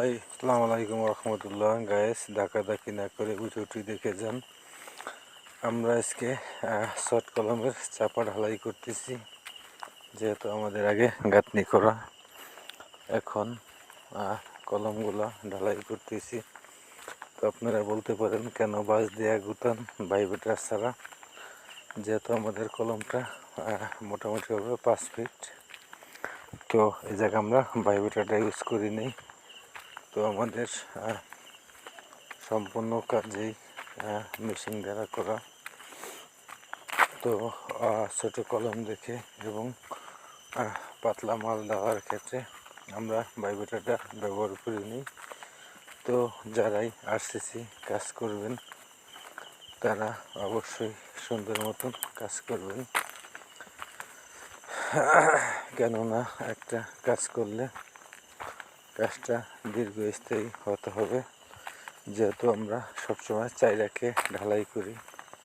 আসসালামু আলাইকুম রহমতুল্লাহ। গায়েস ধাক্কাধাক্কি না করে উঠি দেখে যান। আমরা আজকে শর্ট কলমের চাপা ঢালাই করতেছি, যেহেতু আমাদের আগে গাঁথনি করা। এখন কলমগুলো ঢালাই করতেছি। তো আপনারা বলতে পারেন কেন বাঁশ দেয়া গুতান ভাইব্রেটার ছাড়া, যেহেতু আমাদের কলমটা মোটামুটি হবে 5 ফিট। তো এই জায়গায় আমরা ভাইব্রেটারটা ইউজ করি নেই। তো আমাদের সম্পূর্ণ কাজেই মেশিন দ্বারা করা। তো ছোটো কলম দেখে এবং পাতলা মাল দেওয়ার ক্ষেত্রে আমরা ভাইব্রেটারটা ব্যবহার করি নিই। তো যারাই আরসিসি কাজ করবেন তারা অবশ্যই সুন্দর মতন কাজ করবেন, কেননা একটা কাজ করলে কাজটা দীর্ঘস্থায়ী হতে হবে। যেহেতু আমরা সবসময় চাইরাকে ঢালাই করি,